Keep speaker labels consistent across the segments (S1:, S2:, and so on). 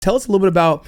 S1: Tell us a little bit about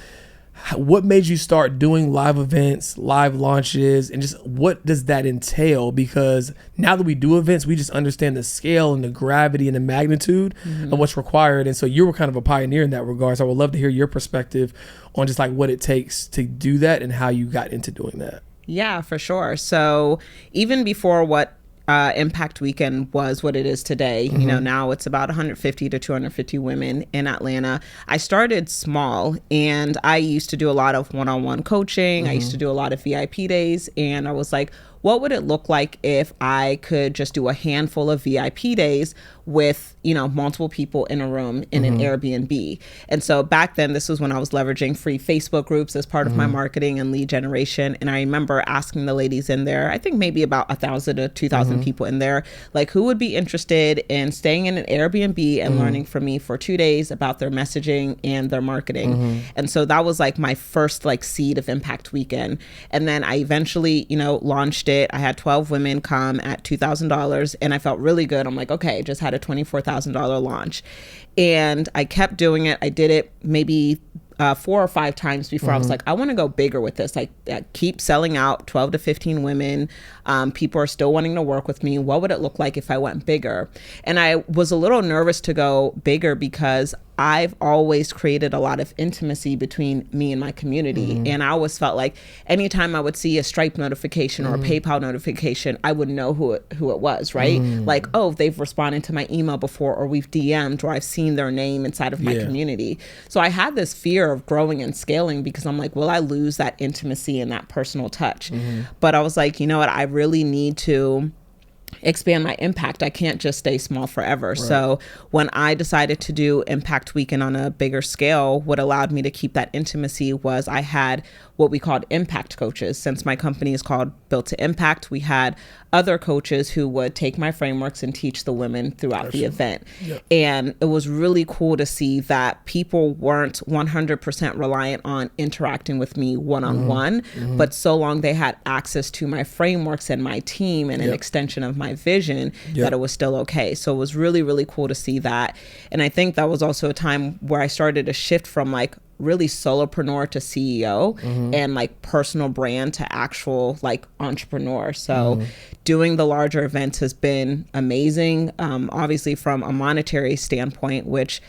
S1: what made you start doing live events, live launches, and just what does that entail? Because now that we do events, we just understand the scale and the gravity and the magnitude of what's required. And so you were kind of a pioneer in that regard. So I would love to hear your perspective on just like what it takes to do that and how you got into doing that.
S2: Yeah, for sure. So even before what Impact Weekend was what it is today, you know, now it's about 150 to 250 women in Atlanta. I started small, and I used to do a lot of one-on-one coaching. I used to do a lot of VIP days, and I was like, what would it look like if I could just do a handful of VIP days with, you know, multiple people in a room in an Airbnb? And so back then, this was when I was leveraging free Facebook groups as part of my marketing and lead generation. And I remember asking the ladies in there, I think maybe about 1,000 to 2,000 people in there, like, who would be interested in staying in an Airbnb and learning from me for 2 days about their messaging and their marketing. And so that was like my first like seed of Impact Weekend. And then I eventually, you know, launched it. I had 12 women come at $2,000, and I felt really good. I'm like, okay, just had a $24,000 launch. And I kept doing it. I did it maybe 4 or 5 times before I was like, I want to go bigger with this. Like, keep selling out 12 to 15 women. People are still wanting to work with me. What would it look like if I went bigger? And I was a little nervous to go bigger because I've always created a lot of intimacy between me and my community. And I always felt like anytime I would see a Stripe notification or a PayPal notification, I would know who it was, right? Like, oh, they've responded to my email before, or we've DM'd, or I've seen their name inside of my community. So I had this fear of growing and scaling because I'm like, will I lose that intimacy and that personal touch? But I was like, you know what? I really need to expand my impact. I can't just stay small forever. Right. So when I decided to do Impact Weekend on a bigger scale, what allowed me to keep that intimacy was I had what we called impact coaches. Since my company is called Built to Impact, we had other coaches who would take my frameworks and teach the women throughout the event. Yep. And it was really cool to see that people weren't 100% reliant on interacting with me one-on-one, but so long they had access to my frameworks and my team and an extension of my vision, that it was still okay. So it was really, really cool to see that. And I think that was also a time where I started to shift from like really solopreneur to CEO and like personal brand to actual like entrepreneur. So doing the larger events has been amazing. Obviously from a monetary standpoint, which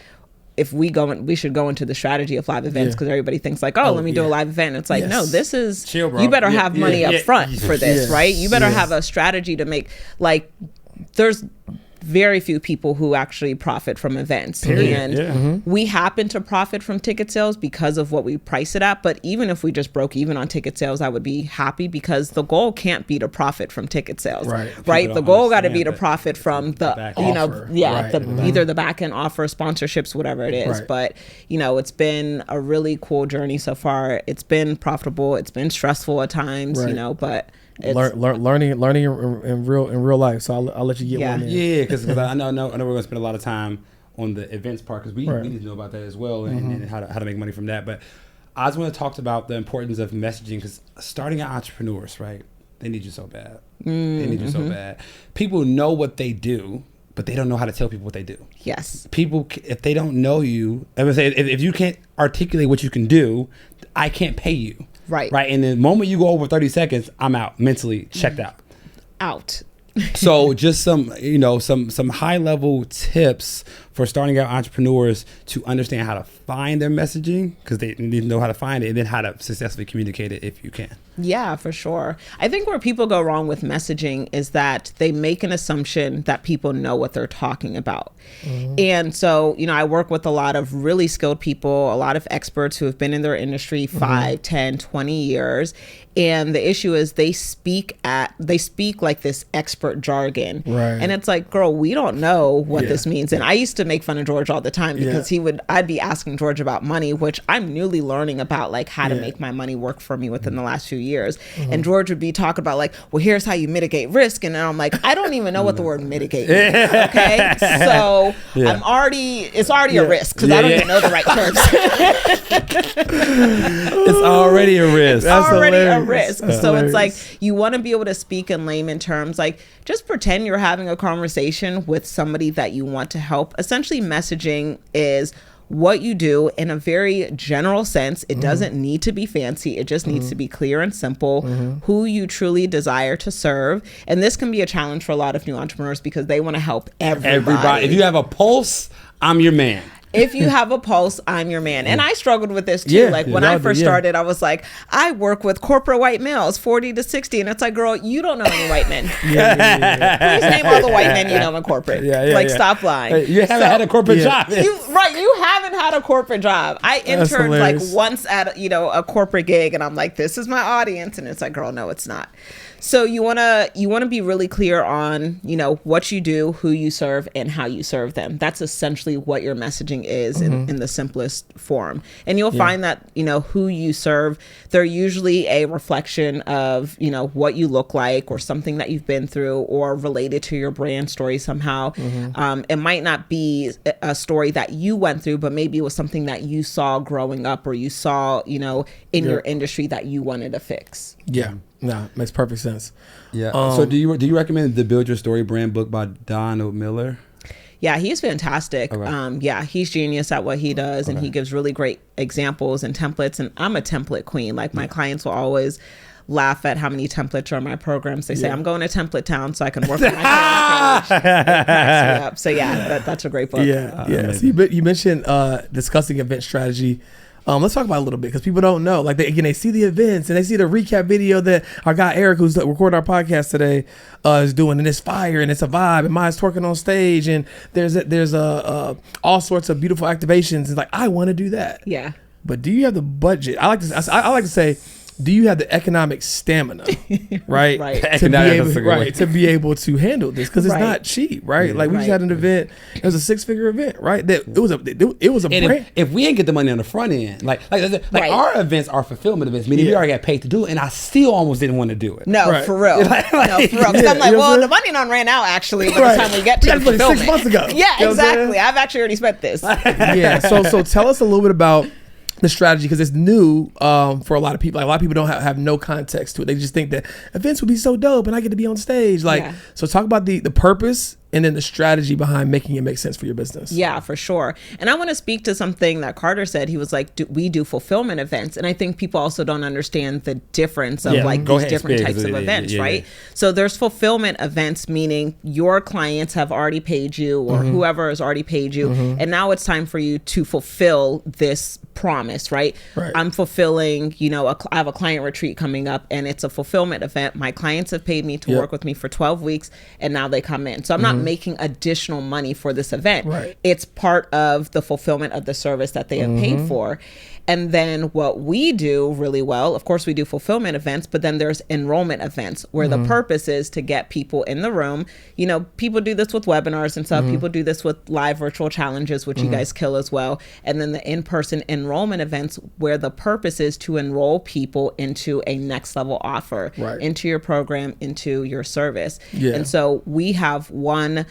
S2: if we should go into the strategy of live events because everybody thinks like, oh, let me do a live event. It's like, no, this is, chill, bro. You better have money up front for this, right? You better have a strategy to make, like, there's very few people who actually profit from events. And we happen to profit from ticket sales because of what we price it at. But even if we just broke even on ticket sales, I would be happy because the goal can't be to profit from ticket sales, right? The goal got to be to profit from the, you know, either the back end offer, sponsorships, whatever it is. But, you know, it's been a really cool journey so far. It's been profitable. It's been stressful at times, you know, but learning in real life. So I'll let you get one in.
S3: Yeah, because I know we're going to spend a lot of time on the events part because we need to know about that as well and how to make money from that. But I just want to talk about the importance of messaging because starting out entrepreneurs, right? They need you so bad. They need you so bad. People know what they do, but they don't know how to tell people what they do.
S2: Yes.
S3: People, if they don't know you, I would say if you can't articulate what you can do, I can't pay you. Right. And the moment you go over 30 seconds, I'm out, mentally checked out. So just some high level tips for starting out entrepreneurs to understand how to find their messaging because they need to know how to find it and then how to successfully communicate it if you can.
S2: Yeah, for sure. I think where people go wrong with messaging is that they make an assumption that people know what they're talking about. And so, you know, I work with a lot of really skilled people, a lot of experts who have been in their industry 5, 10, 20 years. And the issue is they speak like this expert jargon. And it's like, girl, we don't know what this means. And I used to make fun of George all the time because I'd be asking George about money, which I'm newly learning about, like how to make my money work for me within the last few years. And George would be talking about like, well, here's how you mitigate risk. And then I'm like, I don't even know what the word mitigate means. Okay. So it's already a risk because I don't even know the right terms.
S3: It's already a risk.
S2: That's already a risk. So it's like, you want to be able to speak in layman terms, like just pretend you're having a conversation with somebody that you want to help. Essentially messaging is what you do in a very general sense. It doesn't need to be fancy. It just needs to be clear and simple, who you truly desire to serve. And this can be a challenge for a lot of new entrepreneurs because they want to help everybody.
S3: If you have a pulse, I'm your man.
S2: If you have a pulse, I'm your man. And I struggled with this too. When I first started, I was like, I work with corporate white males, 40 to 60. And it's like, girl, you don't know any white men. Please name all the white men you know in corporate. Stop lying.
S3: You haven't had a corporate job.
S2: You haven't had a corporate job. I interned like once at a corporate gig, and I'm like, this is my audience. And it's like, girl, no, it's not. So you wanna be really clear on, what you do, who you serve, and how you serve them. That's essentially what your messaging is in the simplest form. And you'll find that, who you serve, they're usually a reflection of, what you look like or something that you've been through or related to your brand story somehow. It might not be a story that you went through, but maybe it was something that you saw growing up or you saw, in your industry that you wanted to fix.
S1: Yeah. No, makes perfect sense.
S3: Yeah. So do you recommend the Build Your Story brand book by Don Miller?
S2: Yeah, he's fantastic.
S3: Okay.
S2: He's genius at what he does, and he gives really great examples and templates. And I'm a template queen. Like my clients will always laugh at how many templates are in my programs. They say, I'm going to Template Town so I can work on my page. It cracks me up. So that's a great book.
S1: Yeah. So you mentioned discussing event strategy. Let's talk about it a little bit because people don't know. Like they see the events and they see the recap video that our guy Eric, who's recording our podcast today, is doing, and it's fire and it's a vibe, and Maya's twerking on stage, and there's all sorts of beautiful activations. And like, I want to do that.
S2: Yeah.
S1: But do you have the budget? I like to say, do you have the economic stamina, right? To be able to handle this, because it's not cheap, right? Like we just had an event. It was a 6-figure event, right? That it was a brand.
S3: If we ain't get the money on the front end, like our events are fulfillment events, meaning we already got paid to do it, and I still almost didn't want to do it.
S2: No, for real. No, for real. Because I'm like, well, the money done ran out actually by the time we get to the fulfillment.
S1: 6 months ago.
S2: Yeah, exactly. I've actually already spent this.
S1: Yeah. So tell us a little bit about the strategy, because it's new for a lot of people. Like, a lot of people don't have no context to it. They just think that events would be so dope and I get to be on stage. So talk about the purpose and then the strategy behind making it make sense for your business.
S2: Yeah, for sure. And I want to speak to something that Carter said. He was like, we do fulfillment events. And I think people also don't understand the difference of these different types of events, right? Yeah. So there's fulfillment events, meaning your clients have already paid you or whoever has already paid you. And now it's time for you to fulfill this promise, right? I'm fulfilling, I have a client retreat coming up and it's a fulfillment event. My clients have paid me to work with me for 12 weeks and now they come in. So I'm not making additional money for this event. It's part of the fulfillment of the service that they have paid for. And then what we do really well, of course, we do fulfillment events, but then there's enrollment events where the purpose is to get people in the room. People do this with webinars and stuff. People do this with live virtual challenges, which you guys kill as well. And then the in-person enrollment events where the purpose is to enroll people into a next level offer, into your program, into your service. And so we have one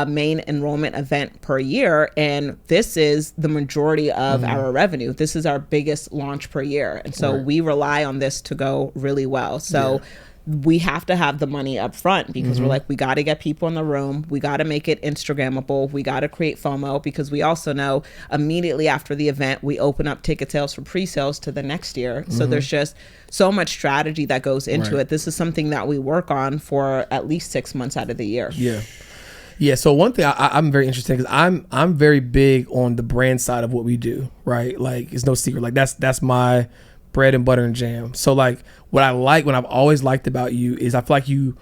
S2: main enrollment event per year, and this is the majority of our revenue. This is our biggest launch per year. And so we rely on this to go really well. So we have to have the money up front because we're like, we got to get people in the room. We got to make it Instagrammable. We got to create FOMO because we also know immediately after the event, we open up ticket sales for pre-sales to the next year. So there's just so much strategy that goes into it. This is something that we work on for at least 6 months out of the year.
S1: Yeah. So one thing I'm very interested in, because I'm very big on the brand side of what we do, right? Like, it's no secret. Like that's my bread and butter and jam. So like what I've always liked about you is I feel like you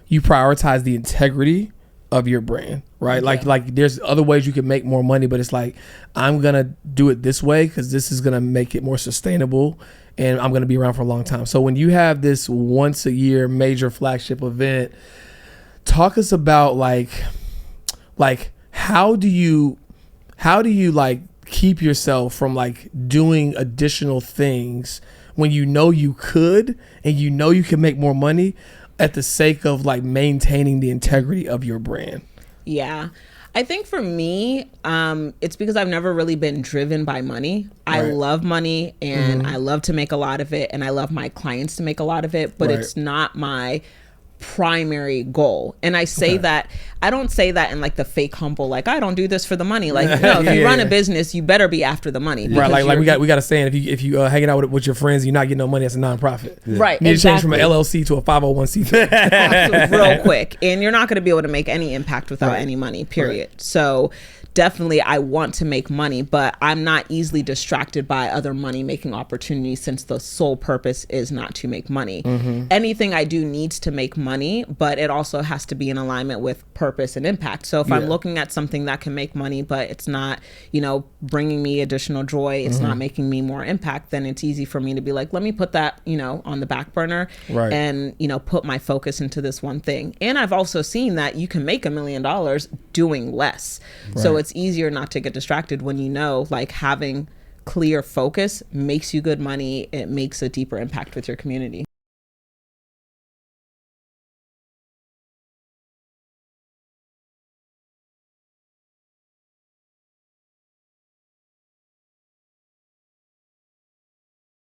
S1: prioritize the integrity of your brand, right? Like there's other ways you can make more money, but it's like, I'm gonna do it this way because this is gonna make it more sustainable and I'm gonna be around for a long time. So when you have this once a year major flagship event, talk us about like how do you like keep yourself from like doing additional things when you could and you can make more money at the sake of like maintaining the integrity of your brand?
S2: Yeah. I think for me, it's because I've never really been driven by money. I love money and I love to make a lot of it and I love my clients to make a lot of it, but it's not my primary goal. And I say that, I don't say that in like the fake humble, like I don't do this for the money. Like, no, if you run a business, you better be after the money.
S1: Right, like we got a saying, if you hanging out with your friends, you're not getting no money, it's a nonprofit.
S2: Right,
S1: you need to change from an LLC to a 501c3.
S2: Absolutely, real quick. And you're not going to be able to make any impact without any money, period. So definitely I want to make money, but I'm not easily distracted by other money making opportunities, since the sole purpose is not to make money. Anything I do needs to make money, but it also has to be in alignment with purpose and impact. So if I'm looking at something that can make money, but it's not, you know, bringing me additional joy, it's not making me more impact, then it's easy for me to be like, let me put that, you know, on the back burner and, you know, put my focus into this one thing. And I've also seen that you can make $1 million doing less. So it's easier not to get distracted when you know, like, having clear focus makes you good money. It makes a deeper impact with your community.